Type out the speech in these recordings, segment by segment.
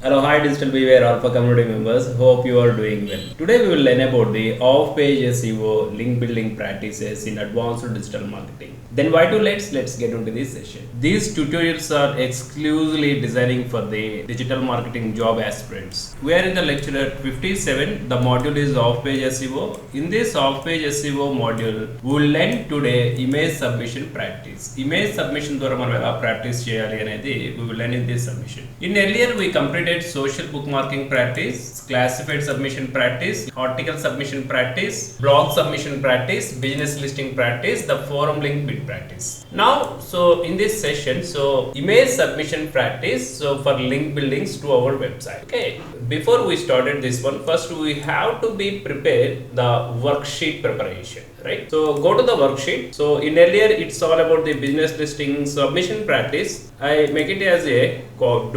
Hello, hi Digital Beware Alpha community members. Hope you are doing well. Today we will learn about the off-page SEO link building practices in advanced digital marketing. Then why too late? Let's get into this session. These tutorials are exclusively designing for the digital marketing job aspirants. We are in the lecture 57. The module is off-page SEO. In this off-page SEO module, we will learn today image submission practice. Image submission ద్వారా మనం ఎలా practice చేయాలి అనేది we will learn in this submission. In earlier we completed social bookmarking practice, classified submission practice, article submission practice, blog submission practice, business listing practice, the forum link bid practice. Now, so in this session, so image submission practice, so for link buildings to our website. Okay, before we started this one, first we have to be prepared the worksheet preparation. Right, so go to the worksheet. So in earlier it's all about the business listing submission practice. I make it as a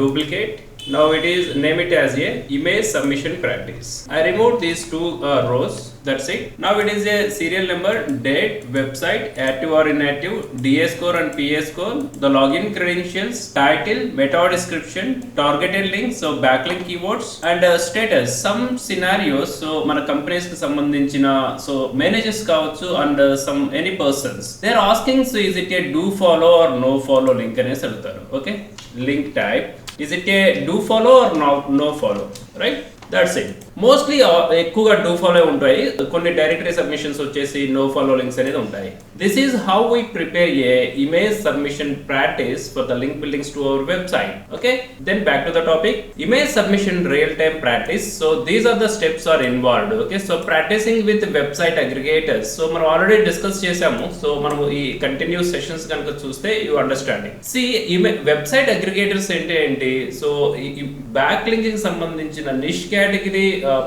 duplicate. Now it is name it as a image submission practice. I removed these two rows. That's it. Now it is a serial number, date, website, active or inactive, DS score and PS score, the login credentials, title, meta description, targeted links, so backlink keywords and status. Some scenarios, so మన companies కి సంబంధించిన so managers కావచ్చు and some any persons they are asking so is it a do follow or no follow link అనేసి అడుగుతారు. Okay, link type is it a do follow or no follow, right? That's it. Mostly ఎక్కువగా do follow ఉంటాయి, కొన్ని directory submissions వచ్చేసి no follow links అనేది ఉంటాయి. This is how we prepare a image submission practice for the link buildings to our website. Okay, then back to the topic, image submission real time practice. So these are the steps are involved. Okay, so practising with website aggregators. So మనం already discuss చేసాము. సో మనం ఈ continues sessions కనుక చూస్తే you understanding. See website aggregators ఏంటి, so ఈ back linking సంబంధించిన నిష్ కేటగిరీ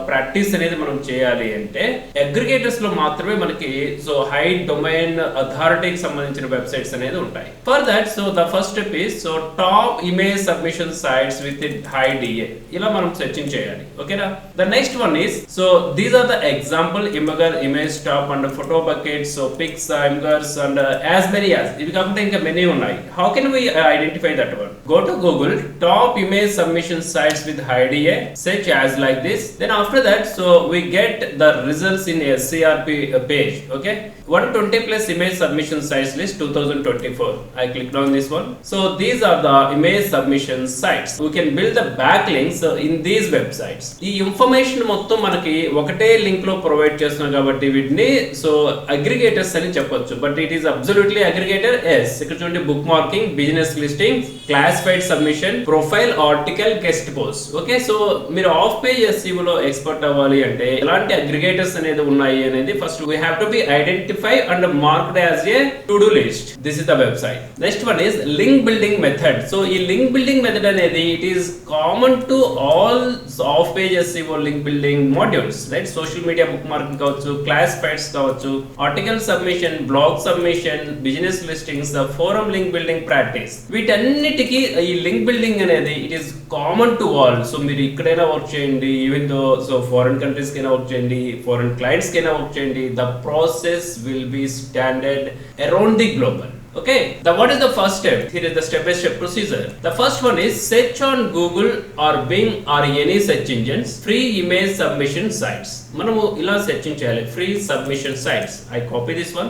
ప్రాక్టీస్ అనేది మనం చేయాలి అంటే అగ్రిగేటర్స్ లో మాత్రమే మనకి సో హై డొమైన్ అథారిటీకి సంబంధించిన వెబ్సైట్స్ అనేది ఉంటాయి. For that so the first step is so top image submission sites with high DA, ఇలా మనం సెర్చింగ్ చేయాలి. ఓకేనా, the next one is so these are the example Imgur, image top and Photobucket, so pics, Imgurs and as many as, ఇవి కాకుండా ఇంకా many ఉన్నాయి. How can we identify that one? Go to Google, top image submission sites with high DA, search as like this. Then after that so we get the results in SCRP page. Okay, 120 plus image submission sites list 2024. I clicked on this one. So these are the image submission sites. We can build the backlinks in these websites. ఈ information మొత్తం మనకి ఒకటే link లో provide చేస్తున్నాం కాబట్టి వీటిని so aggregators అని చెప్పొచ్చు. But it is absolutely aggregator. Yes, ఇక్కడ చూడండి, bookmarking, business listing, classified submission, profile, article, guest post. Okay, so మీరు ఆఫ్ పేజ్ SEO లో ఎక్స్పర్ట్ అవ్వాలి అంటే ఎలాంటి అగ్రిగేటర్స్ అనేది ఉన్నాయి అనేది first we have to be identify and marked as a to do list. This is the website. Next one is link building method. So ఈ లింక్ బిల్డింగ్ మెథడ్ అనేది it is common to all of page SEO link building modules, right? Social media book marking కావచ్చు, classifieds కావచ్చు, article submission, blog submission, business listings, the forum link building practice, వీటన్నిటికీ ఈ link building అనేది it is common to all. So మీరు ఇక్కడైనా work చేయండి, even though so foreign countries కైనా work చేయండి, ఫారెన్ క్లయింట్స్ కైనా వర్క్ చేయండి, the process will be standard around the global. Okay, what is the first step? Here is the step-by-step procedure. The first one is search on Google or Bing or any search engines free image submission sites. మనము ఇలా searching చేయాలి, free submission sites. I copy this one.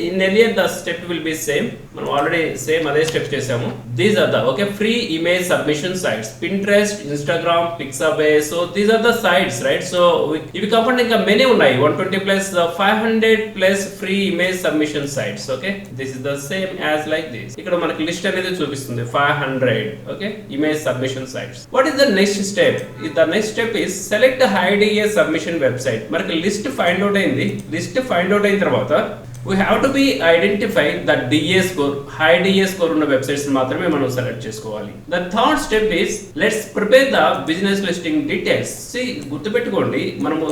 In earlier the step will be same. మనం already same అదే step చేసాము. These are the okay free image submission sites, Pinterest, Instagram, Pixabay. So these are the sites, right? So ఇవి కాకుండా ఇంకా many ఉన్నాయి, 120 plus 500 plus free image submission sites. Okay, this is the same as like this. ఇక్కడ మనకి list అనేది చూపిస్తుంది 500. Okay, image submission sites. What is the next step? The next step is select high DA submission website. మనకి list find out అయింది. List find out అయిన తర్వాత we have to be identify the DA score, high DA score ఉన్న websites మాత్రమే మనం select చేసుకోవాలి. The third step is let's prepare the business listing details. See, గుర్తుపెట్టుకోండి, మనము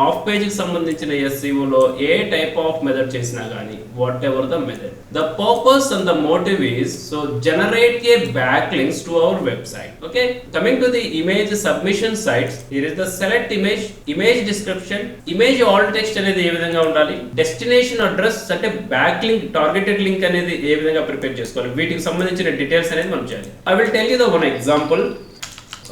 ఆఫ్ పేజ్ కి సంబంధించిన SEO లో ఏ టైప్ ఆఫ్ మెథడ్ చేసినా గానీ what ever the method, the purpose and the motive is so generate a backlinks to our website. Okay, coming to the image submission sites, here is the select image, image description, image alt text అనేది ఏ విధంగా ఉండాలి, destination address అంటే back link, targeted link అనేది ఏ విధంగా prepare చేసుకోవాలి, వీటికి సంబంధించిన details అనేది మనం చేయాలి. I will tell you the one example.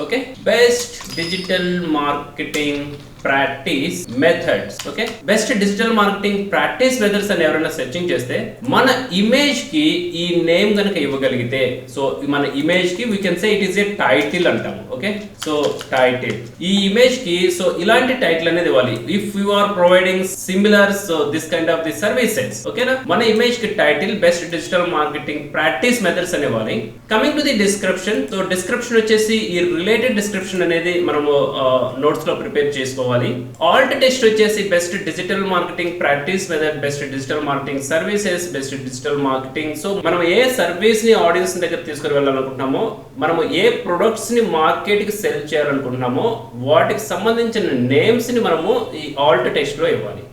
Okay, best digital marketing practice methods. Okay, best digital marketing practice methods అని ఎవరైనా సెర్చింగ్ చేస్తే మన ఇమేజ్ కి ఈ నేమ్ కనుక ఇవ్వగలిగితే, సో మన ఇమేజ్ కి we can say it is a title అంటాము. ఓకే, సో టైటిల్ ఈ ఇమేజ్ కి సో ఇలాంటి టైటిల్ అనేది ఇవ్వాలి. If you are providing similar so this kind of the services, ఓకేనా, మన ఇమేజ్ కి title best digital marketing practice methods అని ఇవ్వాలి. Coming to the description, so description వచ్చేసి ఈ రిలేటెడ్ డిస్క్రిప్షన్ అనేది మనము నోట్స్ లో ప్రిపేర్ చేసుకోవాలి. ఆల్ట్ టెక్స్ట్ వచ్చేసి best digital marketing practice method, best digital marketing services, best digital marketing. So మనం ఏ సర్వీస్ ని ఆడియన్స్ దగ్గర తీసుకుని వెళ్ళాలనుకుంటున్నామో, మనము ఏ ప్రొడక్ట్స్ ని మార్కెట్ కి సెల్ చేయాలనుకుంటున్నామో వాటికి సంబంధించిన నేమ్స్ ని మనము ఈ ఆల్ట్ టెక్స్ట్ లో ఇవ్వాలి.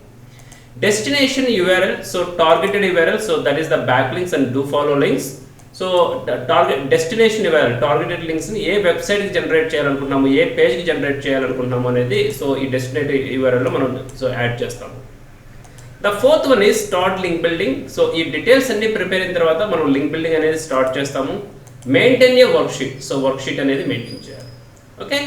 Destination URL, so targeted URL, so that is the back links and do follow links. So target destination URL, targeted links ని ఏ వెబ్సైట్ కి జనరేట్ చేయాలనుకుంటున్నాము, ఏ పేజ్ కి జనరేట్ చేయాలనుకుంటున్నాము అనేది సో ఈ డెస్టినేటెడ్ URL లో మనం సో యాడ్ చేస్తాము. The fourth one is start link building. So ఈ డీటెయిల్స్ అన్ని ప్రిపేర్ అయిన తర్వాత మనం లింక్ బిల్డింగ్ అనేది స్టార్ట్ చేస్తాము. Maintain a worksheet, so worksheet అనేది మెయింటైన్ చేయాలి. ఓకే,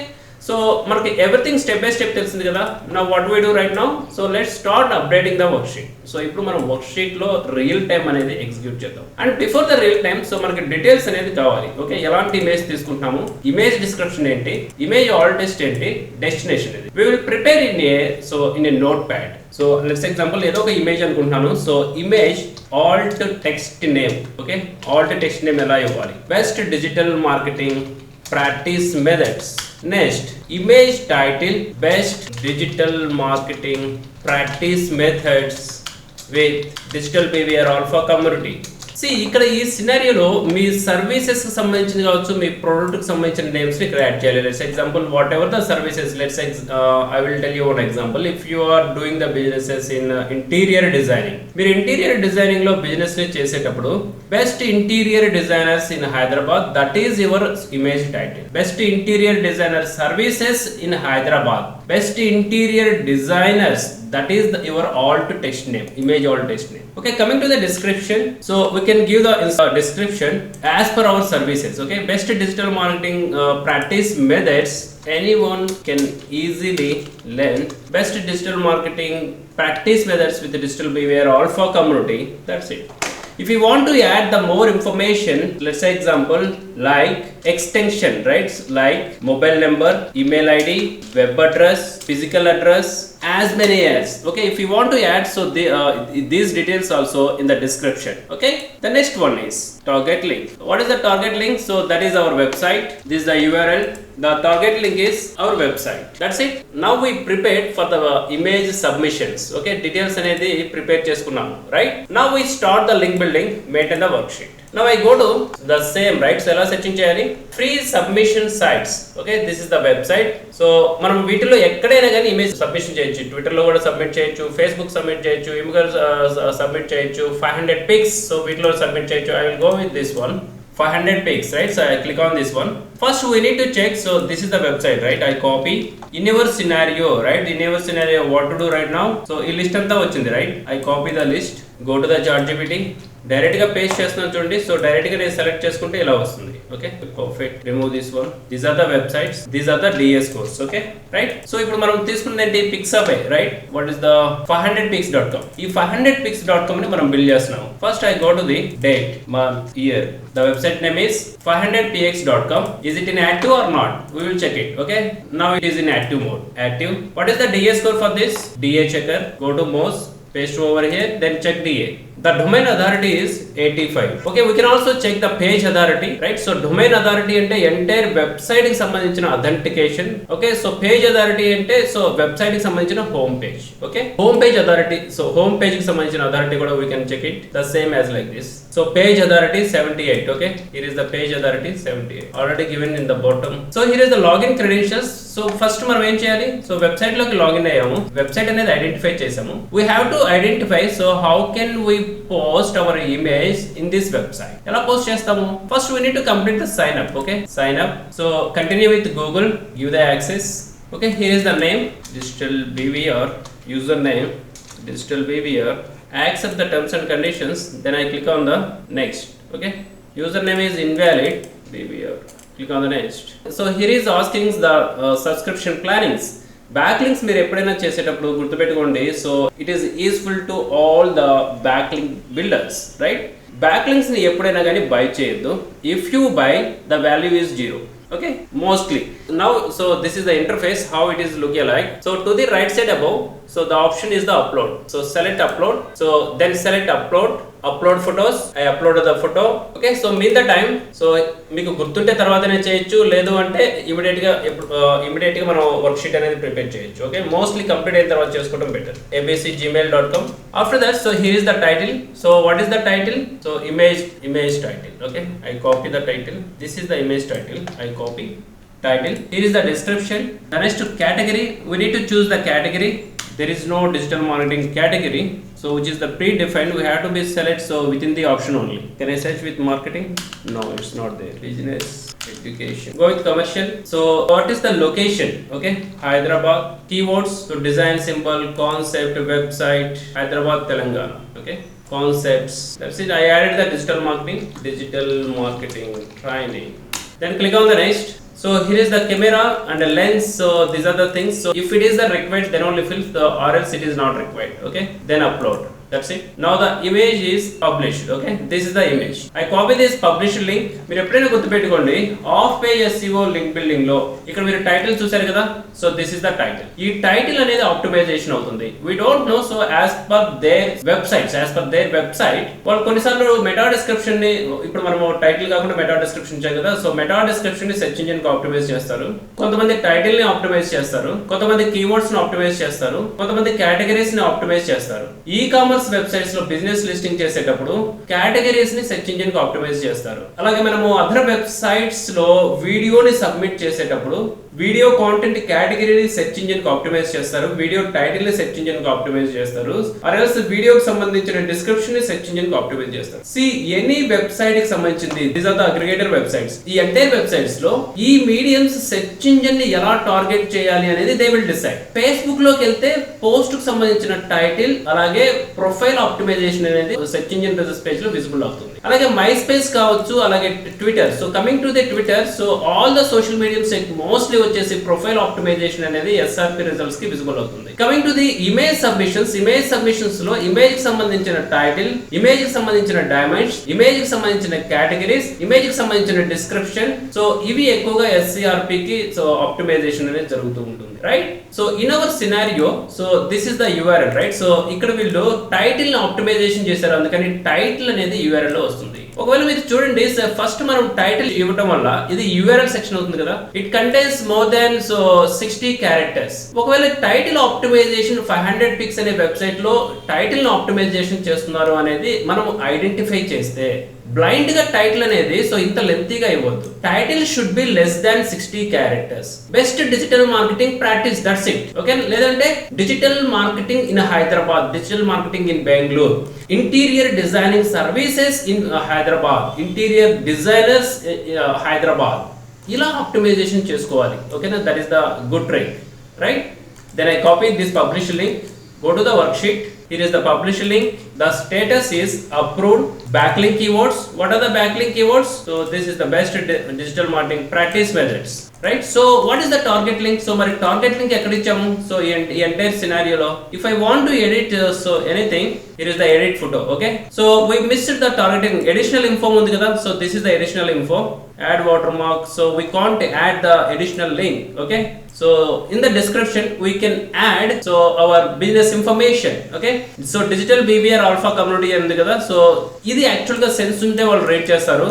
సో మనకి ఎవ్రీథింగ్ స్టెప్ బై స్టెప్ తెలిసింది కదా. నా what we do right now, so let's start updating the worksheet. So ఇప్పుడు మనం వర్క్ షీట్ లో రియల్ టైం అనేది ఎగ్జిక్యూట్ చేద్దాం. And before the real time so మనకి డీటెయిల్స్ అనేది కావాలి. ఓకే, ఎలాంటి ఇమేజ్ తీసుకుంటున్నాము, ఇమేజ్ డిస్క్రిప్షన్ ఏంటి, ఇమేజ్ ఆల్ టెక్స్ట్ ఏంటి, డెస్టినేషన్ ఇది. We will prepare in a notepad. So let's example ఏదో ఒక ఇమేజ్ అనుకుంటున్నాను. So image alt text name. Okay, alt text name ఎలా ఇవ్వాలి, best digital marketing practice methods. Next image title best digital marketing practice methods with digital behaviour alpha community. ఇక్కడ ఈ సినారియోలో మీ services కి సంబంధించిన కావచ్చు, మీ ప్రోడక్ట్ కి సంబంధించిన నేమ్స్ ని క్రియేట్ చేయాలి. Let's example whatever the services, let's I will tell you one example. If you are doing the businesses in interior designing, మీరు ఇంటీరియర్ డిజైనింగ్ లో బిజినెస్ ని చేసేటప్పుడు best interior designers in Hyderabad, that is your image title. Best interior designer services in Hyderabad, best interior designers, that is your alt text name, image alt text name. Okay, coming to the description, so we can give the description as per our services. Okay, best digital marketing practice methods anyone can easily learn. Best digital marketing practice methods with the digital behavior alpha community. That's it. If you want to add the more information, let's say example like extension, right, like mobile number, email ID, web address, physical address, as many as. Okay, if you want to add so these details also in the description. Okay, the next one is target link. What is the target link? So that is our website. This is the URL. The target link is our website. That's it. Now we prepared for the image submissions. Okay, details anedi prepare cheskunnam, right? Now we start the link building, maintain the worksheet. Now I go to the same, right? So ela searching cheyali free submission sites. Okay, this is the website. So మనం వీటిలో ఎక్కడైనా కానీ image submission చేయొచ్చు. Twitter లో కూడా submit చేయొచ్చు, Facebook submit చేయొచ్చు, image submit చేయొచ్చు, 500 pics సో వీటిలో సబ్మిట్ చేయొచ్చు. I will go with this one, 500 pics, right? So I click on this one. First we need to check, so this is the website, right? I copy in your scenario, right? In your scenario what to do right now, so ఈ list అంతా వచ్చింది, right? I copy the list, go to the ChatGPT, direct గా paste చేస్తున్నాను చూడండి. So direct గా నేను select చేసుకుంటే ఇలా వస్తుంది. Okay, perfect. Remove this one. These are the websites, these are the DS course. Okay, right. So ఇప్పుడు మనం తీసుకున్నది ఏంటి, Pixabay, right? What is the 500pics.com. ఈ 500pics.com ని మనం బిల్డ్ చేస్తున్నాం. First I go to the date, month, year. The website name is 500px.com. Is it in active or not? We will check it. Okay, now it is in active mode. Active. What is the DA score for this? DA checker. Go to mouse, paste over here, then check DA. The domain authority is 85. Okay, we can also check the page authority, right? So domain authority ante entire website ki sambandhinchina authentication. Okay, so page authority ante so website ki sambandhinchina home page. Okay, home page authority, so home page ki sambandhinchina authority kuda we can check it the same as like this. So page authority 78. Okay, here is the page authority 78 already given in the bottom. So here is the login credentials. So first మనం ఏం చేయాలి, so website లోకి login అయ్యాము, website అనేది identify చేసాము. We have to identify, so how can we post our image in this website? ఎలా post చేస్తాము? First we need to complete the sign up. Okay, sign up. So continue with Google, give the access. Okay, here is the name, digital BVR, username, digital BVR. I accept the terms and conditions, then I click on the next. Okay, username is invalid, BVR. Click on the next. So here is asking the subscription plannings. Backlinks మీరు ఎప్పుడైనా చేసేటప్పుడు గుర్తుపెట్టుకోండి. So it is useful to all the backlink builders, right? Backlinks ని ఎప్పుడైనా కానీ buy చేయొద్దు. If you buy the value is 0. Okay, mostly. Now, so this is the interface, how it is looking like. So to the right side above, so the option is the upload. So select upload. So then select upload photos. I uploaded the photo. Okay, so mean the time. So మీకు గుర్తుంటే తర్వాతనే చేయొచ్చు, లేదు అంటే immediate గా మనం worksheet అనేది prepare చేయొచ్చు. ఓకే, మోస్ట్లీ కంప్లీట్ అయిన తర్వాత చేసుకోవడం better. abc@gmail.com. After that, so here is the title. So what is the title? So image title. Okay, I copy the title. This is the image title. I copy title. Here is the description. The next category, we need to choose the category. There is no digital marketing category, so which is the predefined. We have to be select, so within the option only. Can I search with marketing? No, it's not there. Business, education. Go with commercial. So what is the location? Okay, Hyderabad. Keywords, so design, symbol, concept, website, Hyderabad, Telangana. Okay, concepts. That's it. I added the digital marketing training. Then click on the next. So here is the camera and the lens. So these are the things. So if it is the required, then only fill the, or else it is not required. Okay, then upload. That's it. Now the image is published. Okay, this is the image. I copy this published link. మీరు ఎప్పుడైనా గుర్తుపెట్టుకోండి, off page SEO link building లో ఇక్కడ మీరు title చూసారు కదా. So this is the title. ఈ title అనేది ఆప్టిమైజేషన్ అవుతుంది. We don't know. So as per their website వాళ్ళు కొన్నిసార్లు మెటా డిస్క్రిప్షన్ ని, ఇప్పుడు మనము టైటిల్ కాకుండా మెటా డిస్క్రిప్షన్ ఇచ్చాం కదా. సో మెటా డిస్క్రిప్షన్ ని సెర్చ్ ఇంజిన్ కి ఆప్టిమైజ్ చేస్తారు. కొంతమంది టైటిల్ ని ఆప్టిమైజ్ చేస్తారు, కొంతమంది కీవర్డ్స్ ని ఆప్టిమైజ్ చేస్తారు, కొంతమంది కేటగిరీస్ ని ఆప్టిమైజ్ చేస్తారు. ఈ కామర్స్ వెబ్సైట్స్ లో బిజినెస్ లిస్టింగ్ చేసేటప్పుడు కేటగిరీస్ ని సెర్చ్ ఇంజిన్ కి ఆప్టిమైజ్ చేస్తారు. అలాగే మనము అదర్ వెబ్సైట్స్ లో వీడియోని సబ్మిట్ చేసేటప్పుడు వీడియో కాంటెంట్ కేటగిరీని సెర్చ్ ఇంజిన్ కి ఆప్టిమైజ్ చేస్తారు, వీడియో టైటిల్ ని సెర్చ్ ఇంజిన్ కి ఆప్టిమైజ్ చేస్తారు, ఆర్ఎల్స్ వీడియోకి సంబంధించిన డిస్క్రిప్షన్ ని సెర్చ్ ఇంజిన్ కి ఆప్టిమైజ్ చేస్తారు. సి ఎనీ వెబ్సైట్ కి సంబంధించింది, these are the aggregator websites. ఈ ఎంటైర్ వెబ్సైట్స్ లో ఈ మీడియంస్ సెర్చ్ ఇంజిన్ ని ఎలా టార్గెట్ చేయాలి అనేది దే విల్ డిసైడ్. ఫేస్బుక్ లోకి వెళ్తే పోస్ట్ కు సంబంధించిన టైటిల్ అలాగే ప్రొఫైల్ ఆప్టిమైజేషన్ అనేది సెర్చ్ ఇంజిన్ రిజల్ట్స్ పేజ్ లో విజిబుల్ అవుతుంది. అలాగే మై స్పేస్ కావచ్చు, అలాగే Twitter. So coming to the Twitter, so all the social mediums mostly వచ్చేసి ప్రొఫైల్ ఆప్టిమైజేషన్ అనేది SRP రిజల్ట్స్ కి విజిబుల్ అవుతుంది. Coming to the image submissions లో ఇమేజ్ కి సంబంధించిన టైటిల్, ఇమేజ్ కి సంబంధించిన డైమెన్షన్స్, ఇమేజ్ కి సంబంధించిన కేటగిరీస్, ఇమేజ్ కి సంబంధించిన డిస్క్రిప్షన్. సో ఇవి ఎక్కువగా SCRP కి సో ఆప్టిమైజేషన్ అనేది జరుగుతూ ఉంటుంది, right? So in our scenario, so this is the URL, right? So ఇక్కడ వీళ్ళు టైటిల్ ని ఆప్టిమైజేషన్ చేశారు, అందుకని టైటిల్ అనేది URL లో వస్తుంది. ఒకవేళ మీరు చూడండి, ఫస్ట్ మనం టైటిల్ ఇవ్వటం వల్ల ఇది URL సెక్షన్ అవుతుంది కదా. It contains more than 60 characters. ఒకవేళ టైటిల్ ఆప్టిమైజేషన్ 500 పిక్స్ అనే వెబ్సైట్ లో టైటిల్ ని ఆప్టిమైజేషన్ చేస్తున్నారు అనేది మనం ఐడెంటిఫై చేస్తే, బ్లైండ్ గా టైటిల్ అనేది సో ఇంత లెంతీగా ఇవ్వద్దు. Title should be less than 60 characters. Best digital marketing practice, that's it. Okay, లేదంటే digital marketing in Hyderabad, digital marketing in Bengaluru, interior designing services in Hyderabad, interior designers Hyderabad, ఇలా ఆప్టిమైజేషన్ చేసుకోవాలి. ఓకేనా, that is the good trick, right? Then I copy this publish link, go to the worksheet. Here is the publish link. The status is approved. Backlink keywords. What are the backlink keywords? So this is the best digital marketing practice methods, right? So what is the target link? So mari target link ekkada ichamu. So ee entire scenario lo if I want to edit so anything, here is the edit photo. Okay, so we missed the targeting. Additional info undi kada. So this is the additional info. Add watermark. So we can't add the additional link. Okay, so in the description we can add so our business information. Okay, so digital BBR alpha community ఉంది కదా. So ఇది actual గా sense ఉంటే వాళ్ళు rate చేస్తారు,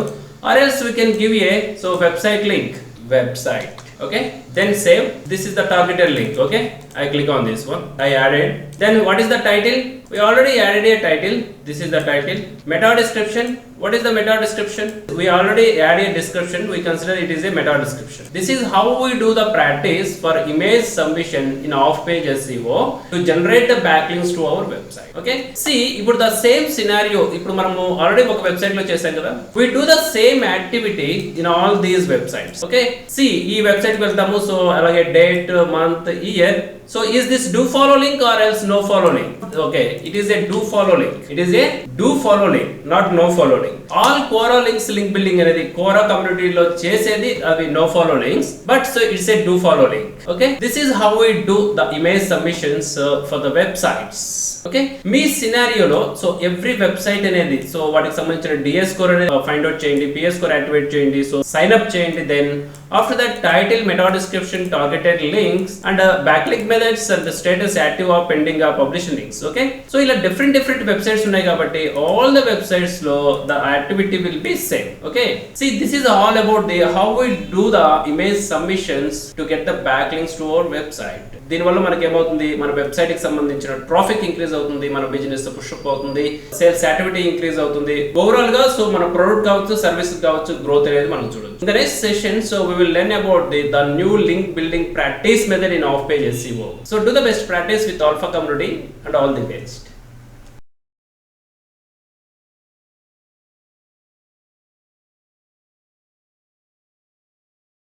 or else we can give a so website link, website. Okay, then save. This is the targeted link. Okay, I click on this one, I added. Then what is the title? We already added a title. This is the title. Meta description. What is the meta description? We already added a description. We consider it is a meta description. This is how we do the practice for image submission in off-page SEO to generate the backlinks to our website. Okay. See, ఇప్పుడు the same scenario. ఇప్పుడు మనము already ఒక website లో చేసాం కదా. We do the same activity in all these websites. Okay. See, ఈ website కి వెళ్తాము. సో అలాగే date, month, year. So is this do follow link or else no follow link? Okay, it is a do follow link. It is a do follow link, not no follow link. All Quora links link building అనేది Quora community లో చేసేది అవి no follow links, but so it's a do follow link. Okay, this is how we do the image submissions for the websites. Okay, మీ సినారియోలో so every website అనేది so వాటికి సంబంధించిన DS score అనేది find out చేయండి, PS score activate చేయండి, so sign up చేయండి. Then after that title, meta description, targeted links and backlink methods and status active or pending or publish links. Okay, so ఇలా different websites ఉన్నాయి కాబట్టి all the websites లో the activity will be same. Okay, see this is all about the how we do the image submissions to get the back links to our website. దీనివల్ల మనకి ఏమవుతుంది, మన website కి సంబంధించిన traffic increase అవుతుంది, మన business push up అవుతుంది, sales activity increase అవుతుంది. ఓవరాల్ గా సో మన ప్రొడక్ట్ కావచ్చు, సర్వీస్ కావచ్చు, గ్రోత్ అనేది మనం చూడొచ్చు. In the next session so we will learn about the new link building practice method in off page SEO. So do the best practice with Alpha community and all the best.